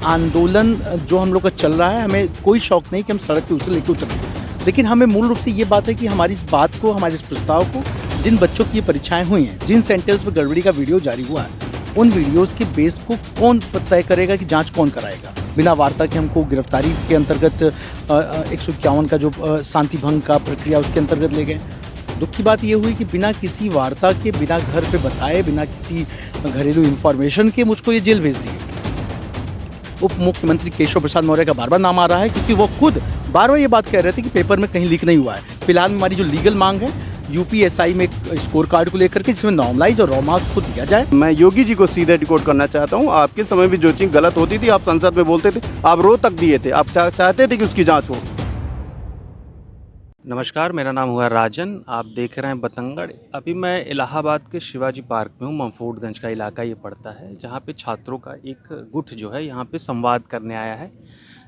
आंदोलन जो हम लोग का चल रहा है, हमें कोई शौक नहीं कि हम सड़क पे उसे लेके उतरें। लेकिन हमें मूल रूप से ये बात है कि हमारी इस बात को, हमारे इस प्रस्ताव को, जिन बच्चों की ये परीक्षाएं हुई हैं, जिन सेंटर्स पर गड़बड़ी का वीडियो जारी हुआ है, उन वीडियोस के बेस को कौन तय करेगा कि जांच कौन कराएगा। बिना वार्ता के हमको गिरफ्तारी के अंतर्गत 151 का जो शांति भंग का प्रक्रिया उसके अंतर्गत ले गए। दुख की बात ये हुई कि बिना किसी वार्ता के, बिना घर पे बताए, बिना किसी घरेलू इन्फॉर्मेशन के मुझको ये जेल भेज दिए। उप मुख्यमंत्री केशव प्रसाद मौर्य का बार बार नाम आ रहा है क्योंकि वो खुद बार बार ये बात कह रहे थे कि पेपर में कहीं लीक नहीं हुआ है। फिलहाल हमारी जो लीगल मांग है यूपीएसआई में स्कोर कार्ड को लेकर के, जिसमें नॉर्मलाइज और रॉ मार्क्स को दिया जाए। मैं योगी जी को सीधे रिकॉर्ड करना चाहता हूं। आपके समय भी जो चीज़ गलत होती थी आप संसद में बोलते थे, आप रो तक दिए थे, आप चाहते थे कि उसकी जांच हो। नमस्कार, मेरा नाम हुआ राजन। आप देख रहे हैं बतंगड़। अभी मैं इलाहाबाद के शिवाजी पार्क में हूँ। ममफोर्डगंज का इलाका ये पड़ता है, जहाँ पे छात्रों का एक गुट जो है यहाँ पे संवाद करने आया है।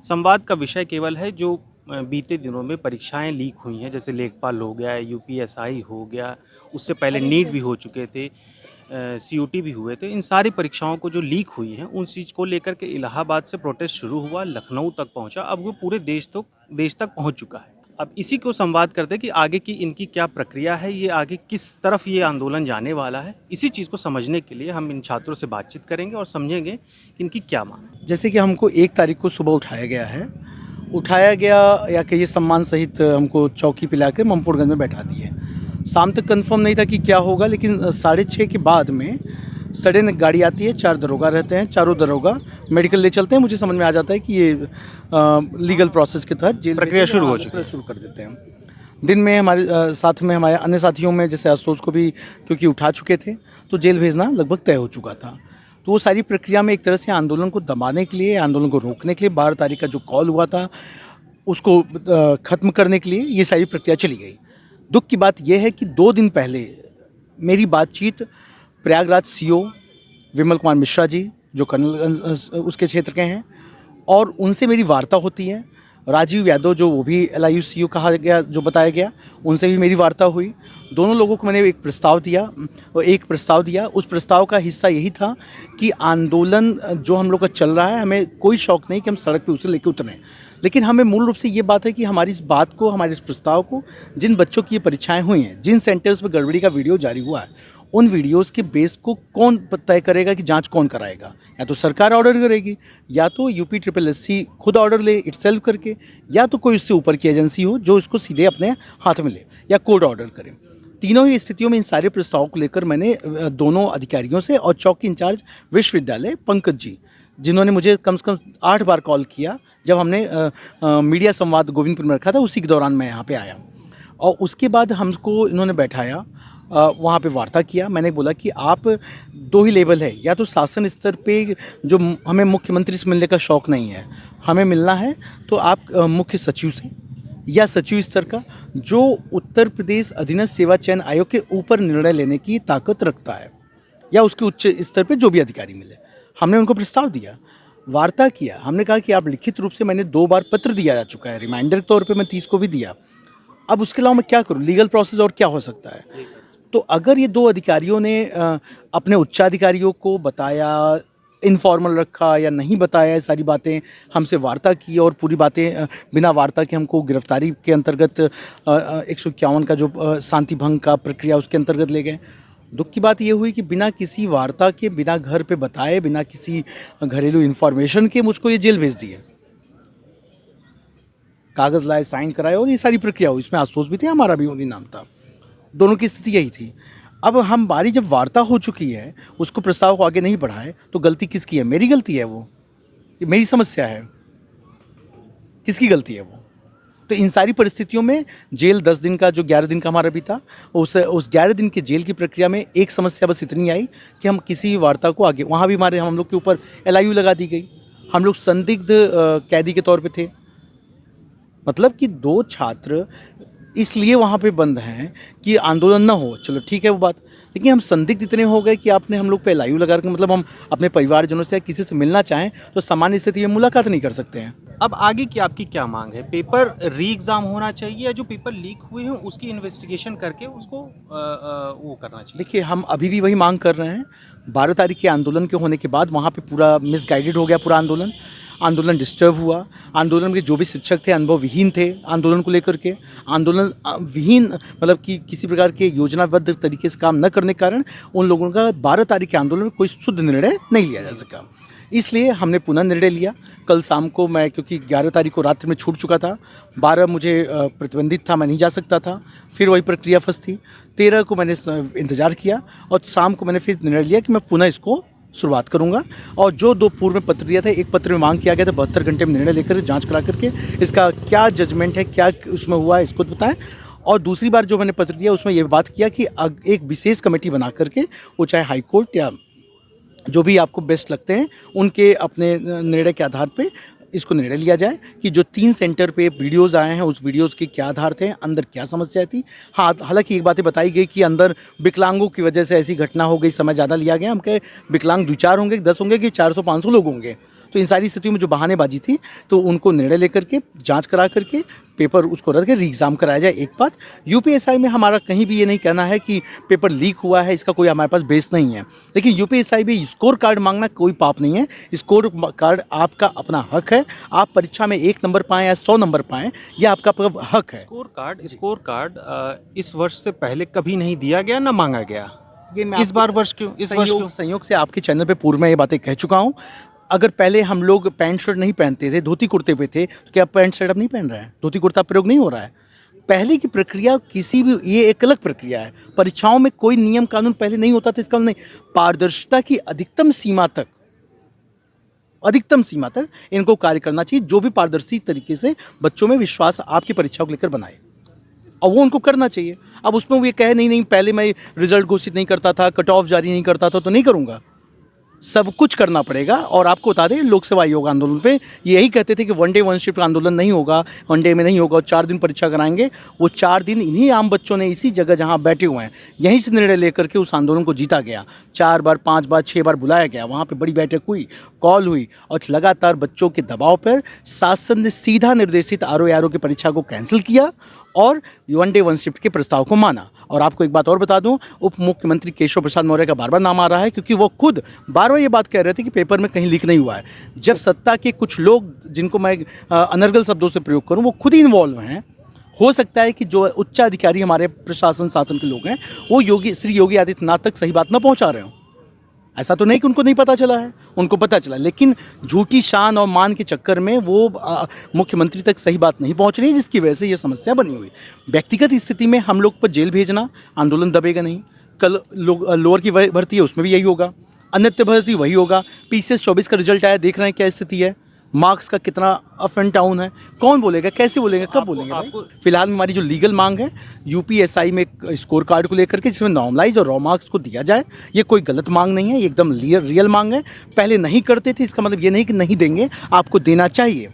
संवाद का विषय केवल है जो बीते दिनों में परीक्षाएं लीक हुई हैं, जैसे लेखपाल हो गया, यूपीएसआई हो गया, उससे पहले नीट भी हो चुके थे, सीयूटी भी हुए थे। इन सारी परीक्षाओं को जो लीक हुई हैं उन चीज़ को लेकर के इलाहाबाद से प्रोटेस्ट शुरू हुआ, लखनऊ तक पहुँचा, अब वो पूरे देश तक पहुँच चुका है। अब इसी को संवाद करते हैं कि आगे की इनकी क्या प्रक्रिया है, ये आगे किस तरफ ये आंदोलन जाने वाला है। इसी चीज़ को समझने के लिए हम इन छात्रों से बातचीत करेंगे और समझेंगे कि इनकी क्या मांग है। जैसे कि हमको 1 तारीख को सुबह उठाया गया या कि ये सम्मान सहित हमको चौकी पे लाकर ममफोर्डगंज में बैठा दिए। शाम तक कंफर्म नहीं था कि क्या होगा, लेकिन 6:30 के बाद में सडन एक गाड़ी आती है, 4 दरोगा रहते हैं, चारों दरोगा मेडिकल ले चलते हैं। मुझे समझ में आ जाता है कि ये लीगल प्रोसेस के तहत जेल प्रक्रिया शुरू हो चुकी है। शुरू कर देते हैं। दिन में हमारे साथ में हमारे अन्य साथियों में जैसे आशुतोष को भी क्योंकि उठा चुके थे, तो जेल भेजना लगभग तय हो चुका था। तो वो सारी प्रक्रिया में एक तरह से आंदोलन को दबाने के लिए, आंदोलन को रोकने के लिए 12 तारीख का जो कॉल हुआ था उसको ख़त्म करने के लिए ये सारी प्रक्रिया चली गई। दुख की बात यह है कि 2 दिन पहले मेरी बातचीत प्रयागराज सीओ विमल कुमार मिश्रा जी, जो कर्नलगंज उसके क्षेत्र के हैं, और उनसे मेरी वार्ता होती है। राजीव यादव, जो वो भी LIU सीओ कहा गया, जो बताया गया, उनसे भी मेरी वार्ता हुई। दोनों लोगों को मैंने एक प्रस्ताव दिया। उस प्रस्ताव का हिस्सा यही था कि आंदोलन जो हम लोग का चल रहा है, हमें कोई शौक नहीं कि हम सड़क पे उसे लेके उतरें। लेकिन हमें मूल रूप से ये बात है कि हमारी इस बात को, हमारे इस प्रस्ताव को, जिन बच्चों की ये परीक्षाएं हुई हैं, जिन सेंटर्स पर गड़बड़ी का वीडियो जारी हुआ है, उन वीडियोस के बेस को कौन तय करेगा कि जांच कौन कराएगा। या तो सरकार ऑर्डर करेगी, या तो UPSSC खुद ऑर्डर ले इटसेल्फ करके, या तो कोई उससे ऊपर की एजेंसी हो जो इसको सीधे अपने हाथ में ले, या कोर्ट ऑर्डर करे। तीनों ही स्थितियों में इन सारे प्रस्तावों को लेकर मैंने दोनों अधिकारियों से और चौकी इंचार्ज विश्वविद्यालय पंकज जी, जिन्होंने मुझे कम से कम 8 बार कॉल किया जब हमने मीडिया संवाद गोविंदपुर में रखा था, उसी के दौरान मैं यहाँ पे आया। और उसके बाद हमको इन्होंने बैठाया, वहाँ पे वार्ता किया। मैंने बोला कि आप 2 ही लेवल है, या तो शासन स्तर पे जो हमें मुख्यमंत्री से मिलने का शौक़ नहीं है, हमें मिलना है तो आप मुख्य सचिव से, या सचिव स्तर का जो उत्तर प्रदेश अधीनस्थ सेवा चयन आयोग के ऊपर निर्णय लेने की ताकत रखता है, या उसके उच्च स्तर पे जो भी अधिकारी मिले। हमने उनको प्रस्ताव दिया, वार्ता किया। हमने कहा कि आप लिखित रूप से, मैंने 2 बार पत्र दिया जा चुका है, रिमाइंडर के तौर पे मैं 30 को भी दिया। अब उसके अलावा मैं क्या करूँ, लीगल प्रोसेस और क्या हो सकता है। तो अगर ये 2 अधिकारियों ने अपने उच्चाधिकारियों को बताया, इनफॉर्मल रखा या नहीं बताया, ये सारी बातें हमसे वार्ता की, और पूरी बातें बिना वार्ता के हमको गिरफ्तारी के अंतर्गत 151 का जो शांति भंग का प्रक्रिया उसके अंतर्गत ले गए। दुख की बात ये हुई कि बिना किसी वार्ता के, बिना घर पे बताए, बिना किसी घरेलू इन्फॉर्मेशन के मुझको ये जेल भेज दिए। कागज़ लाए, साइन कराए, और ये सारी प्रक्रिया हुई। इसमें आशुतोष भी थे, हमारा भी उन्हीं नाम था। दोनों की स्थिति यही थी। अब हमारी जब वार्ता हो चुकी है, उसको प्रस्ताव को आगे नहीं बढ़ाए, तो गलती किसकी है? मेरी गलती है वो, ये मेरी समस्या है। किसकी गलती है वो? तो इन सारी परिस्थितियों में जेल 10 दिन का, जो 11 दिन का हमारा भी था, उस 11 दिन के जेल की प्रक्रिया में एक समस्या बस इतनी आई कि हम किसी भी वार्ता को आगे, वहाँ भी हम लोग के ऊपर LIU लगा दी गई। हम लोग संदिग्ध कैदी के तौर पे थे। मतलब कि 2 छात्र इसलिए वहाँ पे बंद हैं कि आंदोलन ना हो, चलो ठीक है वो बात, लेकिन हम संदिग्ध इतने हो गए कि आपने हम लोग पे LIU लगा के, मतलब हम अपने परिवारजनों से किसी से मिलना चाहें तो सामान्य स्थिति में मुलाकात नहीं कर सकते हैं। अब आगे की आपकी क्या मांग है? पेपर री एग्ज़ाम होना चाहिए, या जो पेपर लीक हुए हैं उसकी इन्वेस्टिगेशन करके उसको वो करना चाहिए? देखिए, हम अभी भी वही मांग कर रहे हैं। 12 तारीख के आंदोलन के होने के बाद वहाँ पे पूरा मिसगाइडेड हो गया पूरा आंदोलन। आंदोलन डिस्टर्ब हुआ। आंदोलन के जो भी शिक्षक थे अनुभव विहीन थे आंदोलन को लेकर के। आंदोलन विहीन मतलब कि किसी प्रकार के योजनाबद्ध तरीके से काम न करने के कारण उन लोगों का 12 तारीख के आंदोलन में कोई शुद्ध निर्णय नहीं लिया जा सका। इसलिए हमने पुनः निर्णय लिया। कल शाम को मैं, क्योंकि 11 तारीख को रात्रि में छूट चुका था, 12 मुझे प्रतिबंधित था, मैं नहीं जा सकता था, फिर वही प्रक्रिया फंस थी। 13 को मैंने इंतज़ार किया और शाम को मैंने फिर निर्णय लिया कि मैं पुनः इसको शुरुआत करूंगा। और जो 2 पूर्व में पत्र दिया था, एक पत्र में मांग किया गया था 72 घंटे में निर्णय लेकर जांच करा करके इसका क्या जजमेंट है, क्या उसमें हुआ है, इसको बताएं। और दूसरी बार जो मैंने पत्र दिया उसमें ये बात किया कि एक विशेष कमेटी बना करके, वो चाहे हाई कोर्ट या जो भी आपको बेस्ट लगते हैं उनके अपने निर्णय के आधार पे इसको निर्णय लिया जाए कि जो 3 सेंटर पे वीडियोज़ आए हैं उस वीडियोज़ के क्या आधार थे, अंदर क्या समस्या थी। हाँ, हालांकि एक बातें बताई गई कि अंदर विकलांगों की वजह से ऐसी घटना हो गई, समय ज़्यादा लिया गया। हम कहे विकलांग 2-4 होंगे, 10 होंगे कि 400-500 लोग होंगे। तो इन सारी स्थितियों में जो बहानेबाजी थी तो उनको निर्णय लेकर के जांच करा करके पेपर उसको रख के री एग्ज़ाम कराया जाए। एक बात, यूपीएसआई में हमारा कहीं भी ये नहीं कहना है कि पेपर लीक हुआ है, इसका कोई हमारे पास बेस नहीं है। लेकिन यूपीएसआई में स्कोर कार्ड मांगना कोई पाप नहीं है। स्कोर कार्ड आपका अपना हक है। आप परीक्षा में 1 नंबर पाएँ या 100 नंबर पाएँ, यह आपका हक है। स्कोर कार्ड इस वर्ष से पहले कभी नहीं दिया गया, ना मांगा गया। ये मैं इस बार वर्ष क्यों? इस वर्ष क्यों? संयोग से आपके चैनल पे पूर्व में ये बातें कह चुका हूँ। अगर पहले हम लोग पैंट शर्ट नहीं पहनते थे, धोती कुर्ते पे थे, तो क्या पैंट शर्ट अब नहीं पहन रहे हैं? धोती कुर्ता प्रयोग नहीं हो रहा है? पहले की प्रक्रिया किसी भी, ये एक अलग प्रक्रिया है। परीक्षाओं में कोई नियम कानून पहले नहीं होता था, इसका नहीं। पारदर्शिता की अधिकतम सीमा तक इनको कार्य करना चाहिए। जो भी पारदर्शी तरीके से बच्चों में विश्वास आपकी परीक्षा को लेकर बनाए, और वो उनको करना चाहिए। अब उसमें वो ये कहे नहीं पहले मैं रिजल्ट घोषित नहीं करता था, कट ऑफ जारी नहीं करता था, तो नहीं करूँगा। सब कुछ करना पड़ेगा। और आपको बता दें, लोक सेवा आयोग आंदोलन पे यही कहते थे कि 1 डे 1 शिफ्ट आंदोलन नहीं होगा, 1 डे में नहीं होगा, 4 दिन परीक्षा कराएंगे। वो 4 दिन इन्हीं आम बच्चों ने इसी जगह जहां बैठे हुए हैं यहीं से निर्णय लेकर के उस आंदोलन को जीता गया। 4 बार 5 बार 6 बार बुलाया गया, वहाँ पे बड़ी बैठक हुई, कॉल हुई, और लगातार बच्चों के दबाव पर शासन ने सीधा निर्देशित आरओ की परीक्षा को कैंसिल किया और 1 डे 1 शिफ्ट के प्रस्ताव को माना। और आपको एक बात और बता दूं, उप मुख्यमंत्री केशव प्रसाद मौर्य का बार बार नाम आ रहा है, क्योंकि वो खुद बार बार ये बात कह रहे थे कि पेपर में कहीं लीक नहीं हुआ है। जब सत्ता के कुछ लोग, जिनको मैं अनर्गल शब्दों से प्रयोग करूं, वो खुद ही इन्वॉल्व हैं। हो सकता है कि जो उच्चाधिकारी हमारे प्रशासन शासन के लोग हैं वो श्री योगी आदित्यनाथ तक सही बात न पहुँचा रहे हों। ऐसा तो नहीं कि उनको नहीं पता चला है, उनको पता चला, लेकिन झूठी शान और मान के चक्कर में वो मुख्यमंत्री तक सही बात नहीं पहुंच रही, जिसकी वजह से ये समस्या बनी हुई। व्यक्तिगत स्थिति में हम लोग पर जेल भेजना, आंदोलन दबेगा नहीं। कल लोअर की भर्ती है, उसमें भी यही होगा। अन्यत्र भर्ती वही होगा। PCS 24 का रिजल्ट आया, देख रहे हैं क्या स्थिति है, मार्क्स का कितना अप एंड डाउन है। कौन बोलेगा, कैसे बोलेंगे, कब बोलेंगे भाई? फिलहाल में हमारी जो लीगल मांग है यूपीएसआई में स्कोर कार्ड को लेकर के, जिसमें नॉर्मलाइज और रॉ मार्क्स को दिया जाए, ये कोई गलत मांग नहीं है, ये एकदम रियल मांग है। पहले नहीं करते थे, इसका मतलब ये नहीं कि नहीं देंगे, आपको देना चाहिए।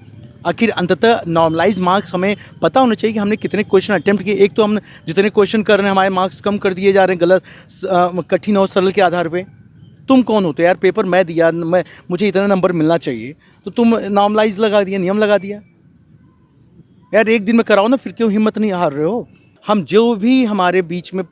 आखिर अंततः नॉर्मलाइज मार्क्स हमें पता होना चाहिए कि हमने कितने क्वेश्चन अटेम्प्ट किए। एक तो हम जितने क्वेश्चन कर रहे हैं हमारे मार्क्स कम कर दिए जा रहे हैं गलत कठिन और सरल के आधार पर। तुम कौन होते यार, पेपर मैं दिया, मुझे इतना नंबर मिलना चाहिए, तो तुम नॉर्मलाइज लगा दिया, नियम लगा दिया। यार एक दिन में कराओ ना, फिर क्यों हिम्मत नहीं हार रहे हो? हम जो भी हमारे बीच में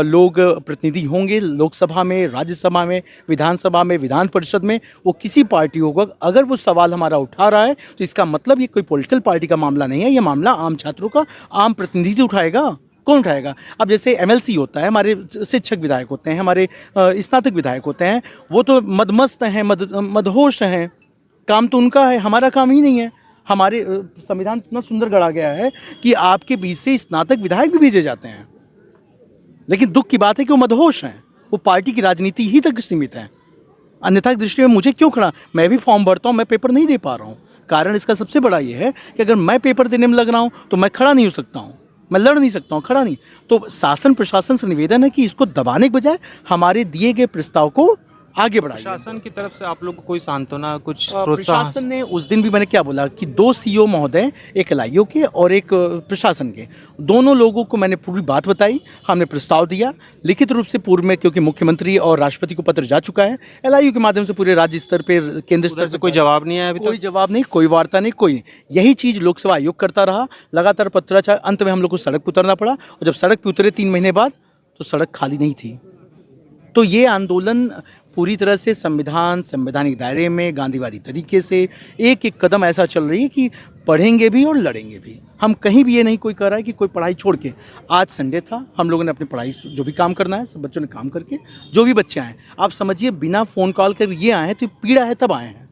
लोग प्रतिनिधि होंगे लोकसभा में, राज्यसभा में, विधानसभा में, विधान परिषद में, वो किसी पार्टी होगा, अगर वो सवाल हमारा उठा रहा है तो इसका मतलब ये कोई पॉलिटिकल पार्टी का मामला नहीं है, ये मामला आम छात्रों का, आम प्रतिनिधि उठाएगा। कौन उठाएगा? अब जैसे MLC होता है, हमारे शिक्षक विधायक होते हैं, हमारे स्नातक विधायक होते हैं, वो तो मदमस्त हैं, मदहोश हैं, काम तो उनका है, हमारा काम ही नहीं है। हमारे संविधान इतना सुंदर गढ़ा गया है कि आपके बीच से स्नातक विधायक भी भेजे जाते हैं, लेकिन दुख की बात है कि वो मदहोश हैं, वो पार्टी की राजनीति ही तक सीमित हैं। अन्यथा की दृष्टि में मुझे क्यों खड़ा, मैं भी फॉर्म भरता हूँ, मैं पेपर नहीं दे पा रहा हूँ। कारण इसका सबसे बड़ा ये है कि अगर मैं पेपर देने में लग रहा हूँ तो मैं खड़ा नहीं हो सकता हूँ, मैं लड़ नहीं सकता हूँ, खड़ा नहीं। तो शासन प्रशासन से निवेदन है कि इसको दबाने के बजाय हमारे दिए गए प्रस्ताव को आगे बढ़ाइए। शासन की तरफ से आप लोग को कोई सांत्वना, कुछ प्रोत्साहन? प्रशासन ने उस दिन भी मैंने क्या बोला कि 2 CO महोदय, एक LIO के और एक प्रशासन के, दोनों लोगों को मैंने पूरी बात बताई, हमने प्रस्ताव दिया लिखित रूप से पूर्व में, क्योंकि मुख्यमंत्री और राष्ट्रपति को पत्र जा चुका है, LIO के माध्यम से पूरे राज्य स्तर पर, केंद्र स्तर से कोई जवाब नहीं आया अभी तक? कोई जवाब नहीं, कोई वार्ता नहीं, कोई नहीं। यही चीज़ लोकसेवा आयोग करता रहा, लगातार पत्राचार। अंत में हम लोग को सड़क पर उतरना पड़ा, और जब सड़क पर उतरे 3 महीने बाद, तो सड़क खाली नहीं थी। तो ये आंदोलन पूरी तरह से संवैधानिक दायरे में गांधीवादी तरीके से एक एक कदम ऐसा चल रही है कि पढ़ेंगे भी और लड़ेंगे भी। हम कहीं भी ये नहीं कोई कर रहा है कि कोई पढ़ाई छोड़ के। आज संडे था, हम लोगों ने अपनी पढ़ाई जो भी काम करना है सब बच्चों ने काम करके, जो भी बच्चे आए आप समझिए बिना फ़ोन कॉल कर ये आए हैं तो पीड़ा है तब आए हैं।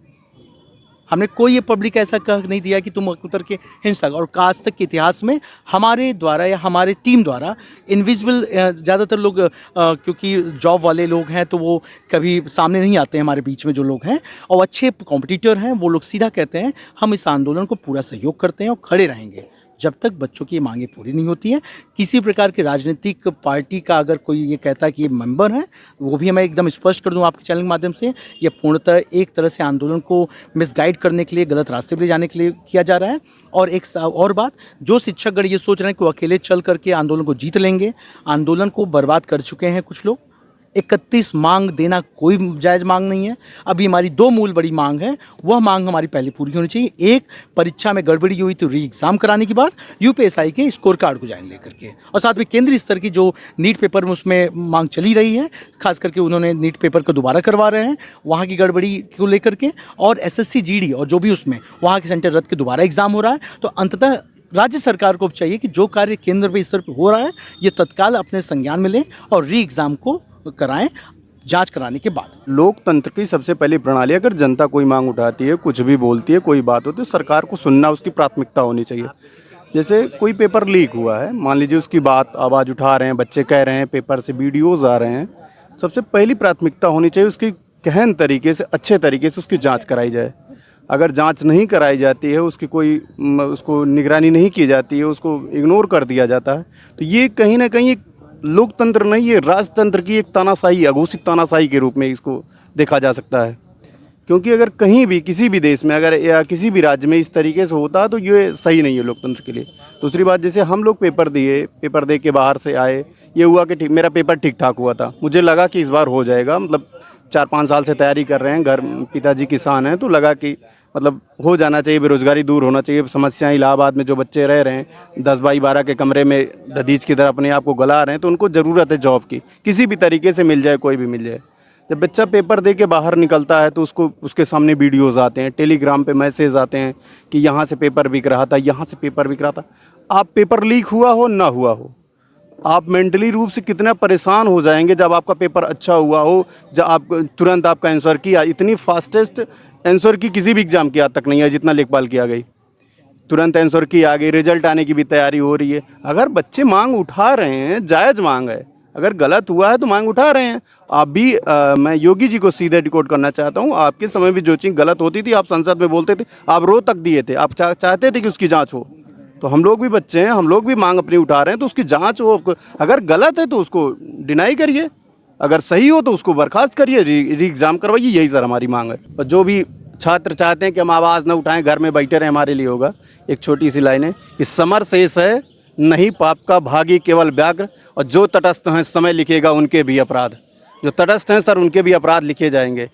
हमने कोई ये पब्लिक ऐसा कह नहीं दिया कि तुम उतर के हिंसा। और आज तक के इतिहास में हमारे द्वारा या हमारे टीम द्वारा इनविजिबल ज़्यादातर लोग क्योंकि जॉब वाले लोग हैं तो वो कभी सामने नहीं आते हैं हमारे बीच में जो लोग हैं, और अच्छे कॉम्पिटिटर हैं वो लोग सीधा कहते हैं हम इस आंदोलन को पूरा सहयोग करते हैं और खड़े रहेंगे जब तक बच्चों की मांगें पूरी नहीं होती हैं। किसी प्रकार के राजनीतिक पार्टी का अगर कोई ये कहता है कि ये मेंबर है, वो भी मैं एकदम स्पष्ट कर दूं आपके चैनल के माध्यम से, ये पूर्णतः एक तरह से आंदोलन को मिसगाइड करने के लिए, गलत रास्ते पर ले जाने के लिए किया जा रहा है। और एक और बात, जो शिक्षकगण ये सोच रहे हैं कि वो अकेले चल करके आंदोलन को जीत लेंगे, आंदोलन को बर्बाद कर चुके हैं कुछ लोग। 31 मांग देना कोई जायज़ मांग नहीं है। अभी हमारी 2 मूल बड़ी मांग है, वह मांग हमारी पहले पूरी होनी चाहिए। एक, परीक्षा में गड़बड़ी हुई तो री एग्ज़ाम कराने के बाद यूपीएससी के स्कोर कार्ड को जान लेकर के, और साथ में केंद्रीय स्तर की जो नीट पेपर में उसमें मांग चली रही है, खास करके उन्होंने नीट पेपर को दोबारा करवा रहे हैं वहाँ की गड़बड़ी को लेकर के, और एसएससी जीडी और जो भी उसमें वहाँ के सेंटर रद्द के दोबारा एग्ज़ाम हो रहा है। तो अंततः राज्य सरकार को चाहिए कि जो कार्य केंद्र पे स्तर पर हो रहा है ये तत्काल अपने संज्ञान में लें और री एग्ज़ाम को कराएं जांच कराने के बाद। लोकतंत्र की सबसे पहली प्रणाली, अगर जनता कोई मांग उठाती है, कुछ भी बोलती है, कोई बात होती है, सरकार को सुनना उसकी प्राथमिकता होनी चाहिए। जैसे कोई पेपर लीक हुआ है, मान लीजिए उसकी बात आवाज़ उठा रहे हैं, बच्चे कह रहे हैं, पेपर से वीडियोज़ आ रहे हैं, सबसे पहली प्राथमिकता होनी चाहिए उसकी गहन तरीके से, अच्छे तरीके से उसकी जाँच कराई जाए। अगर जांच नहीं कराई जाती है, उसकी कोई उसको निगरानी नहीं की जाती है, उसको इग्नोर कर दिया जाता है, तो ये कहीं ना कहीं एक लोकतंत्र नहीं, ये राजतंत्र की एक तानाशाही, अघोषित तानाशाही के रूप में इसको देखा जा सकता है। क्योंकि अगर कहीं भी किसी भी देश में अगर या किसी भी राज्य में इस तरीके से होता तो ये सही नहीं है लोकतंत्र के लिए। दूसरी बात, जैसे हम लोग पेपर दे के बाहर से आए, ये हुआ कि मेरा पेपर ठीक ठाक हुआ था, मुझे लगा कि इस बार हो जाएगा, मतलब 4-5 साल से तैयारी कर रहे हैं, घर पिताजी किसान हैं, तो लगा कि मतलब हो जाना चाहिए, बेरोज़गारी दूर होना चाहिए। समस्याएं इलाहाबाद में जो बच्चे रह रहे हैं 10 बाई 12 के कमरे में ददीज की तरह अपने आप को गला रहे हैं, तो उनको ज़रूरत है जॉब की, किसी भी तरीके से मिल जाए, कोई भी मिल जाए। जब बच्चा पेपर दे के बाहर निकलता है तो उसके सामने वीडियोज़ आते हैं, टेलीग्राम पे मैसेज आते हैं कि यहाँ से पेपर बिक रहा था, यहाँ से पेपर बिक रहा था। आप पेपर लीक हुआ हो ना हुआ हो, आप मेंटली रूप से कितना परेशान हो जाएंगे जब आपका पेपर अच्छा हुआ हो, जब आप तुरंत आपका आंसर किया। इतनी फास्टेस्ट आंसर की किसी भी एग्ज़ाम की आज तक नहीं है जितना लेखपाल की आ गई, तुरंत आंसर की आ गई, रिजल्ट आने की भी तैयारी हो रही है। अगर बच्चे मांग उठा रहे हैं, जायज़ मांग है, अगर गलत हुआ है तो मांग उठा रहे हैं। आप भी मैं योगी जी को सीधे डिकोड करना चाहता हूँ, आपके समय भी जो चीज़ गलत होती थी आप संसद में बोलते थे, आप रो तक दिए थे, आप चाहते थे कि उसकी जाँच हो। तो हम लोग भी बच्चे हैं, हम लोग भी मांग अपनी उठा रहे हैं, तो उसकी जांच हो। अगर गलत है तो उसको डिनाई करिए, अगर सही हो तो उसको बर्खास्त करिए, री एग्ज़ाम करवाइए, यही सर हमारी मांग है। और जो भी छात्र चाहते हैं कि हम आवाज़ न उठाएं, घर में बैठे रहें, हमारे लिए होगा एक छोटी सी लाइन है कि समर शेष है नहीं पाप का भागी केवल व्याघ्र, और जो तटस्थ हैं समय लिखेगा उनके भी अपराध। जो तटस्थ हैं सर उनके भी अपराध लिखे जाएंगे।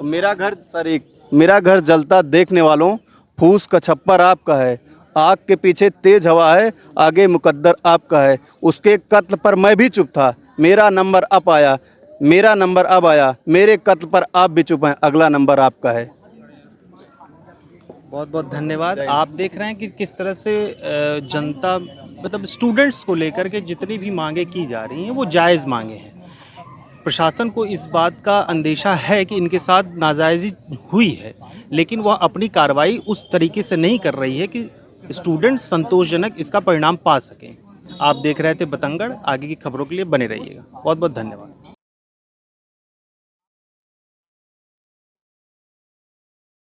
मेरा घर जलता देखने वालों, फूस का छप्पर आपका है, आग के पीछे तेज हवा है, आगे मुकद्दर आपका है। उसके कत्ल पर मैं भी चुप था, मेरा नंबर अब आया, मेरा नंबर अब आया, मेरे कत्ल पर आप भी चुप हैं, अगला नंबर आपका है। बहुत बहुत धन्यवाद। आप देख रहे हैं कि किस तरह से जनता मतलब स्टूडेंट्स को लेकर के जितनी भी मांगे की जा रही हैं वो जायज़ मांगे हैं। प्रशासन को इस बात का अंदेशा है कि इनके साथ नाजायज़ी हुई है, लेकिन वह अपनी कार्रवाई उस तरीके से नहीं कर रही है कि स्टूडेंट संतोषजनक इसका परिणाम पा सकें। आप देख रहे थे बतंगड़, आगे की खबरों के लिए बने रहिएगा। बहुत बहुत धन्यवाद।